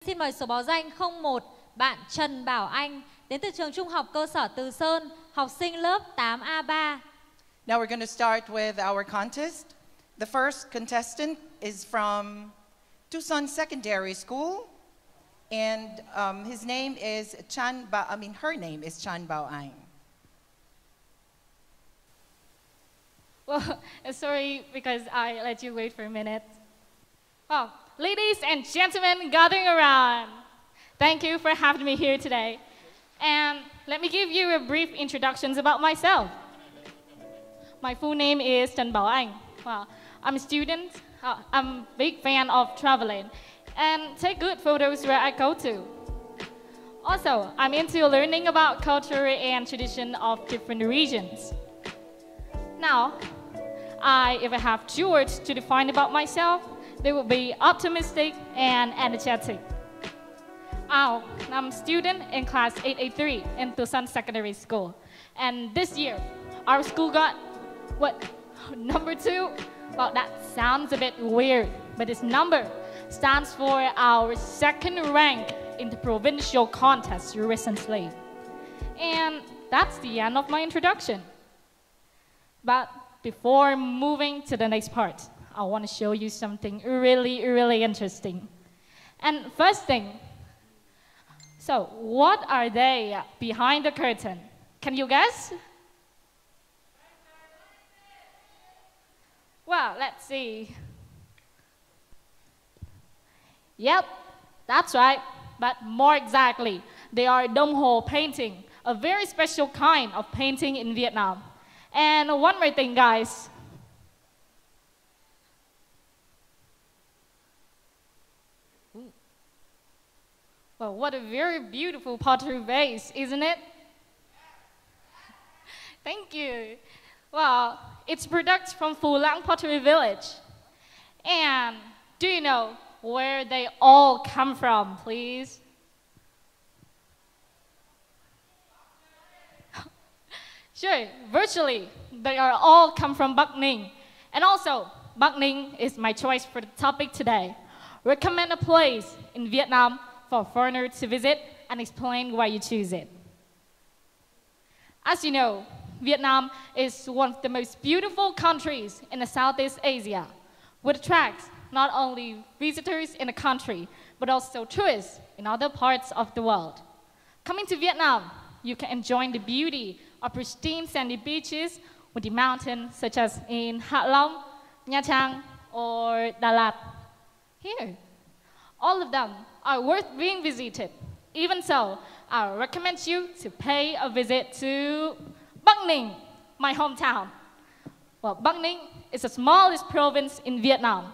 Xin mời số báo danh 01, bạn Trần Bảo Anh, đến từ trường Trung học cơ sở Từ Sơn, học sinh lớp 8A3. Now we're going to start with our contest. The first contestant is from Tucson Secondary School, and his name is her name is Chan Bao Anh. Well, sorry because I let you wait for a minute. Oh, ladies and gentlemen gathering around, thank you for having me here today. And let me give you a brief introduction about myself. My full name is Trần Bảo Anh. Well, I'm a student. I'm a big fan of traveling and take good photos where I go to. Also, I'm into learning about culture and tradition of different regions. Now, if I have two words to define about myself, they will be optimistic and energetic. I'm a student in class 883 in Tucson Secondary School. And this year, our school got, number 2? Well, that sounds a bit weird, but this number stands for our second rank in the provincial contest recently. And that's the end of my introduction. But before moving to the next part, I want to show you something really, really interesting. And first thing, so what are they behind the curtain? Can you guess? Well, let's see. Yep, that's right, but more exactly, they are đồng hồ painting, a very special kind of painting in Vietnam. And one more thing, guys. Well, what a very beautiful pottery vase, isn't it? Thank you. Well, it's products from Phu Lang Pottery Village. And do you know where they all come from, please? Sure, virtually, they are all come from Bắc Ninh. And also, Bắc Ninh is my choice for the topic today. Recommend a place in Vietnam for a foreigner to visit and explain why you choose it. As you know, Vietnam is one of the most beautiful countries in the Southeast Asia, which attracts not only visitors in the country, but also tourists in other parts of the world. Coming to Vietnam, you can enjoy the beauty of pristine sandy beaches with the mountains such as in Hạ Long, Nha Trang, or Đà Lạt. Here, all of them are worth being visited. Even so, I recommend you to pay a visit to Bắc Ninh, my hometown. Well, Bắc Ninh is the smallest province in Vietnam.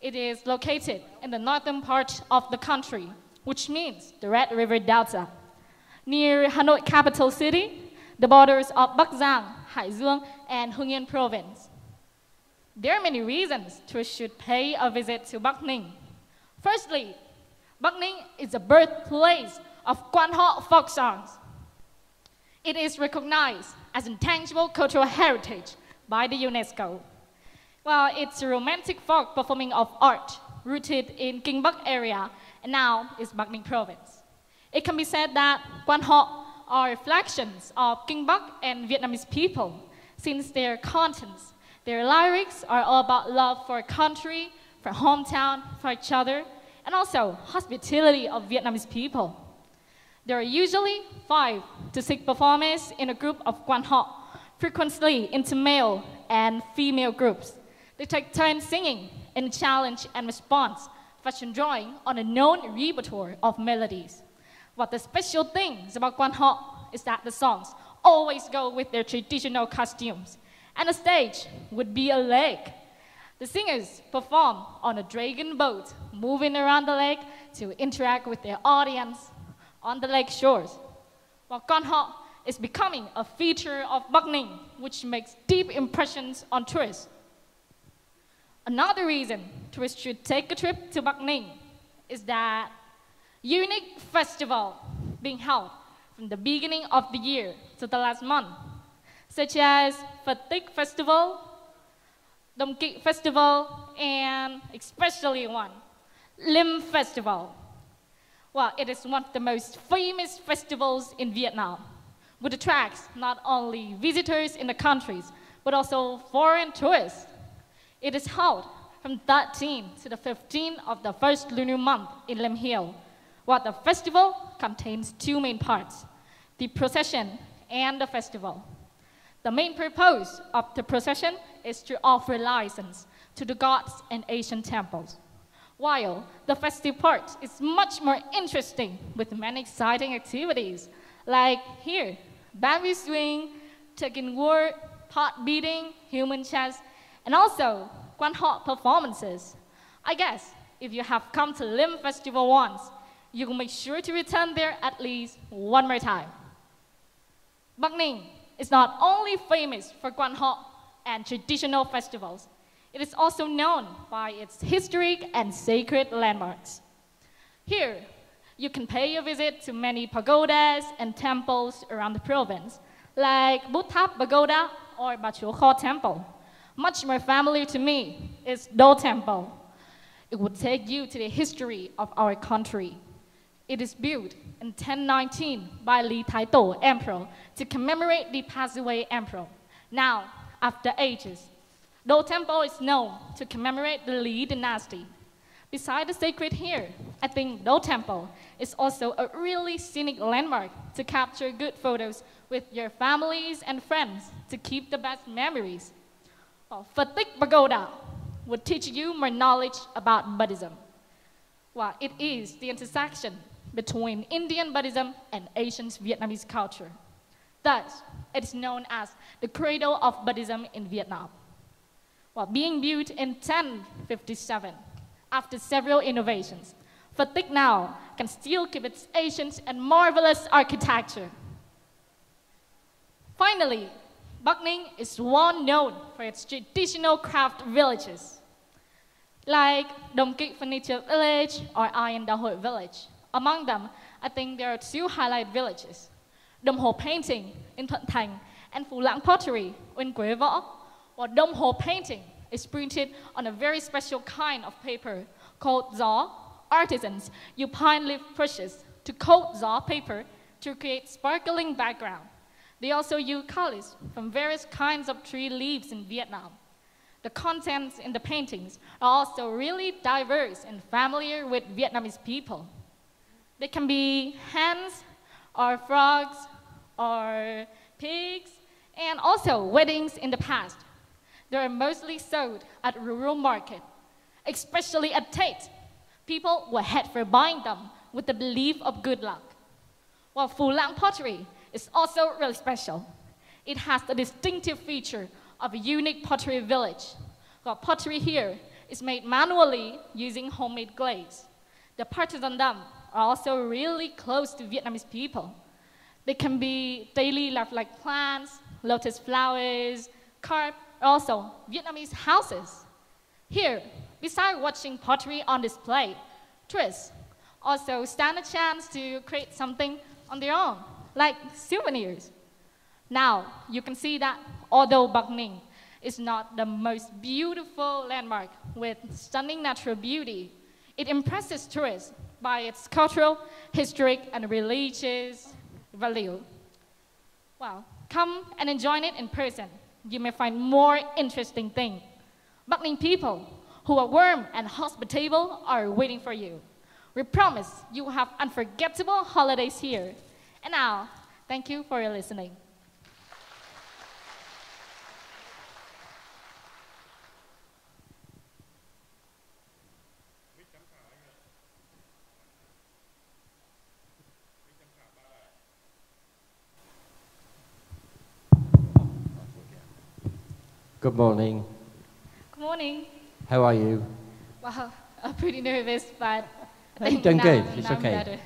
It is located in the northern part of the country, which means the Red River Delta, near Hanoi capital city, the borders of Bắc Giang, Hải Dương, and Hưng Yên province. There are many reasons tourists should pay a visit to Bắc Ninh. Firstly, Bắc Ninh is the birthplace of Quan Họ folk songs. It is recognized as intangible cultural heritage by the UNESCO. Well, it's a romantic folk performing of art rooted in Kinh Bắc area and now is Bắc Ninh province. It can be said that Quan Họ are reflections of Kinh Bắc and Vietnamese people, since their contents, their lyrics are all about love for country, for hometown, for each other, and also hospitality of Vietnamese people. There are usually 5 to 6 performers in a group of Quan Họ, frequently into male and female groups. They take turns singing in challenge and response, fashion drawing on a known repertoire of melodies. What the special things about Quan Họ is that the songs always go with their traditional costumes, and the stage would be a lake. The singers perform on a dragon boat, moving around the lake to interact with their audience on the lake shores. While Quan Họ is becoming a feature of Bắc Ninh, which makes deep impressions on tourists. Another reason tourists should take a trip to Bắc Ninh is that unique festival being held from the beginning of the year to the last month, such as Phật Tích Festival, Dom Kỵ Festival, and especially one, Lim Festival. Well, it is one of the most famous festivals in Vietnam, which attracts not only visitors in the countries, but also foreign tourists. It is held from 13th to the 15th of the first lunar month in Lim Hill. While the festival contains two main parts, the procession and the festival. The main purpose of the procession is to offer license to the gods and ancient temples, while the festive part is much more interesting with many exciting activities, like here, bamboo swing, taking word, pot beating, human chess, and also Quan Họ performances. I guess if you have come to Lim Festival once, you will make sure to return there at least one more time. Bắc Ninh is not only famous for Quan Họ and traditional festivals, it is also known by its historic and sacred landmarks. Here, you can pay a visit to many pagodas and temples around the province, like Bút Tháp Pagoda or Bà Chúa Kho Temple. Much more familiar to me is Do Temple. It would take you to the history of our country. It is built in 1019 by Lý Thái Tổ Emperor to commemorate the passed away emperor. Now, after ages, Do Temple is known to commemorate the Lý dynasty. Beside the sacred here, I think Do Temple is also a really scenic landmark to capture good photos with your families and friends to keep the best memories. Phật Tích Pagoda would teach you more knowledge about Buddhism. Well, it is the intersection between Indian Buddhism and ancient Vietnamese culture. Thus, it is known as the cradle of Buddhism in Vietnam. While being built in 1057, after several innovations, Phật Tích now can still keep its ancient and marvelous architecture. Finally, Bắc Ninh is well known for its traditional craft villages, like Dom Kỵ Furniture Village or Iron Da Hội Village. Among them, I think there are two highlight villages, Dom Hồ Painting in Thuận Thành and Phu Lãng Pottery in Quế Võ. While Dom Hồ Painting is printed on a very special kind of paper called gió. Artisans use pine leaf brushes to coat gió paper to create sparkling background. They also use colors from various kinds of tree leaves in Vietnam. The contents in the paintings are also really diverse and familiar with Vietnamese people. They can be hens, or frogs, or pigs, and also weddings in the past. They are mostly sold at rural market, especially at Tate. People will head for buying them with the belief of good luck. While Phu Lãng Pottery is also really special. It has the distinctive feature of a unique pottery village. While pottery here is made manually using homemade glaze. The parts on them are also really close to Vietnamese people. They can be daily life-like plants, lotus flowers, carp, or also Vietnamese houses. Here, besides watching pottery on display, tourists also stand a chance to create something on their own, like souvenirs. Now, you can see that although Bắc Ninh is not the most beautiful landmark with stunning natural beauty, it impresses tourists by its cultural, historic, and religious value. Well, come and enjoy it in person. You may find more interesting things. Bắc Ninh people who are warm and hospitable are waiting for you. We promise you will have unforgettable holidays here. And now, thank you for your listening. Good morning. Good morning. How are you? Well, I'm pretty nervous, but I You've think done now, good. It's now I'm okay. better.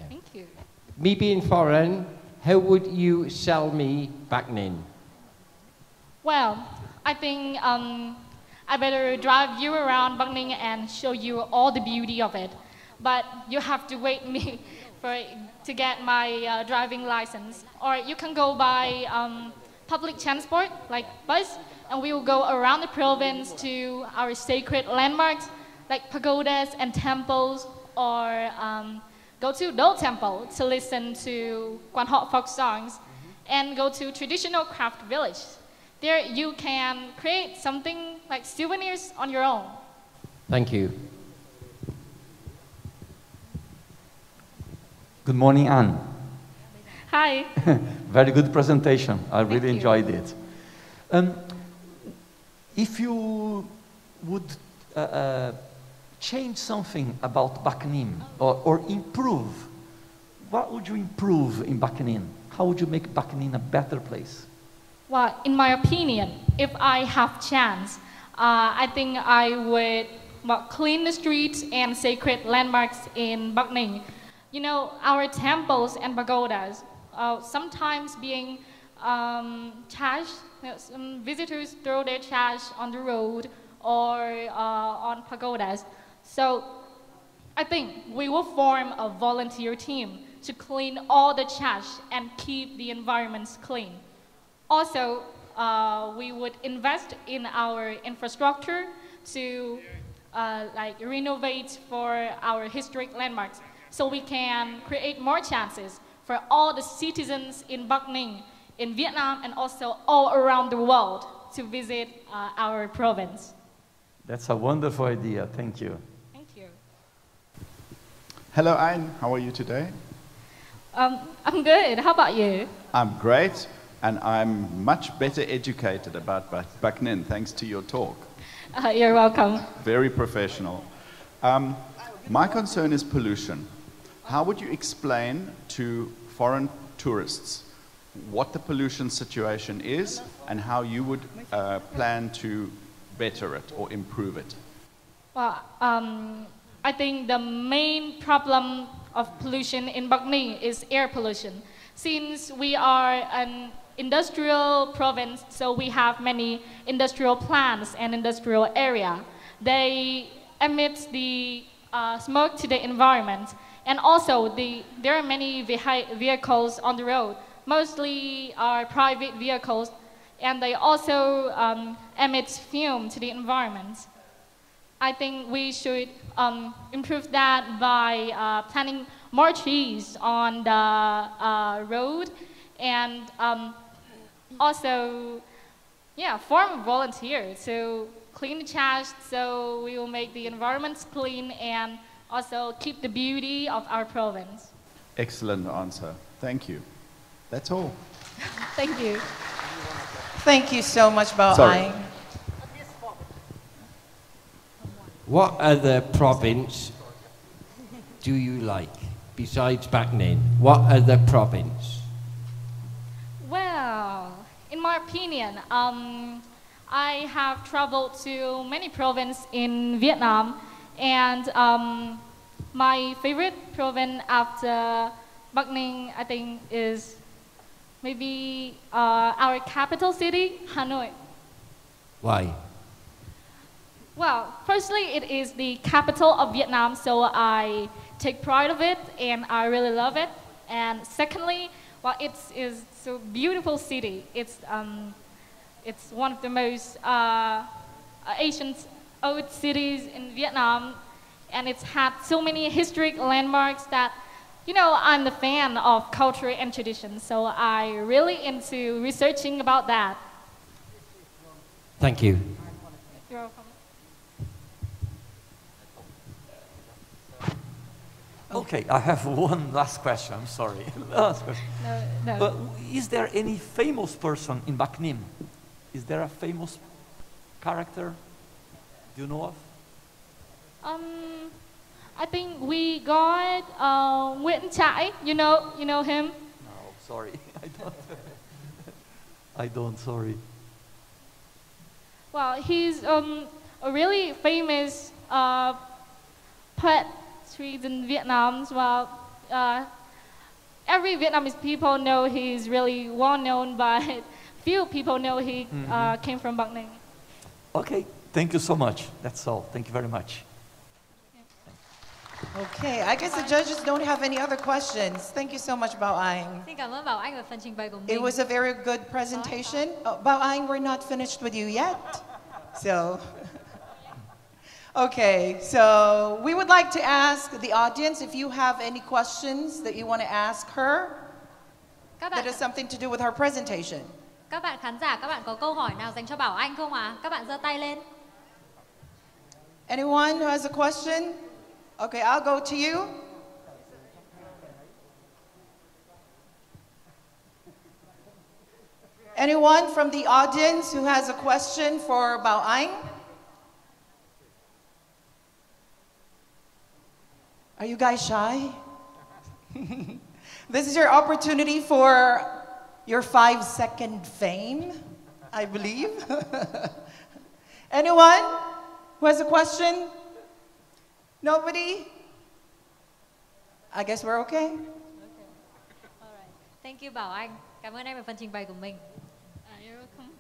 Thank you. Me being foreign, how would you sell me Bắc Ninh? Well, I think I better drive you around Bắc Ninh and show you all the beauty of it. But you have to wait me to get my driving license. Or you can go by public transport, like bus, and we will go around the province to our sacred landmarks, like pagodas and temples, or go to Do Temple to listen to Quan Họ folk songs, and go to traditional craft village. There you can create something like souvenirs on your own. Thank you. Good morning, Anne. Hi. Very good presentation. I really you. enjoyed it. If you would change something about Bac Ninh or improve, what would you improve in Bac Ninh? How would you make Bac Ninh a better place? Well, in my opinion, if I have chance, I think I would clean the streets and sacred landmarks in Bac Ninh. You know, our temples and pagodas sometimes being trashed. You know, some visitors throw their trash on the road or on pagodas. So I think we will form a volunteer team to clean all the trash and keep the environments clean. Also, we would invest in our infrastructure to like renovate for our historic landmarks, so we can create more chances for all the citizens in Bac Ninh, in Vietnam, and also all around the world to visit our province. That's a wonderful idea. Thank you. Thank you. Hello, Ayn. How are you today? I'm good. How about you? I'm great, and I'm much better educated about Bac Ninh thanks to your talk. You're welcome. Very professional. My concern is pollution. How would you explain to foreign tourists what the pollution situation is and how you would plan to better it or improve it? Well, I think the main problem of pollution in Bac Ninh is air pollution. Since we are an industrial province, so we have many industrial plants and industrial area. They emit the smoke to the environment. And also, there are many vehicles on the road. Mostly are private vehicles, and they also emit fume to the environment. I think we should improve that by planting more trees on the road, and also, form a volunteer to clean the trash, so we will make the environments clean and also keep the beauty of our province. Excellent answer. Thank you. That's all. Thank you. Thank you so much, BAO. Sorry. What other province do you like besides Bac Ninh? What other province? Well, in my opinion, I have traveled to many provinces in Vietnam, and my favorite province after Bac Ninh, I think, is maybe our capital city, Hanoi. Why? Well, firstly, it is the capital of Vietnam, so I take pride of it, and I really love it. And secondly, well, it is a beautiful city. It's one of the most ancient old cities in Vietnam, and it's had so many historic landmarks that, you know, I'm the fan of culture and tradition, so I really into researching about that. Thank you. You're welcome. Okay, I have one last question. I'm sorry. Last question. No. Is there any famous person in Bac Ninh? Is there a famous character? Do you know of? I think we got Nguyễn Trãi. You know him? No, sorry. I don't. I don't, sorry. Well, he's a really famous poet in Vietnam. Well, every Vietnamese people know he's really well known, but few people know he came from Bac Ninh. Okay, thank you so much. That's all. Thank you very much. Okay, I guess the judges don't have any other questions. Thank you so much, BAO Anh. Xin cảm ơn Bảo Anh và phần trình bày của mình. It was a very good presentation. Oh, BAO Anh, we're not finished with you yet. So, Okay, so we would like to ask the audience if you have any questions that you want to ask her Các that bạn has something to do with her presentation. các bạn khán giả, các bạn có câu hỏi nào dành cho Bảo Anh không ạ? Các bạn giơ tay lên. Anyone who has a question? Okay, I'll go to you. Anyone from the audience who has a question for Bao Anh? Are you guys shy? This is your opportunity for your 5-second fame, I believe. Anyone who has a question? Nobody? I guess we're okay. Alright. Thank you Bảo Anh. Cảm ơn em về phần trình bày của mình. You're welcome.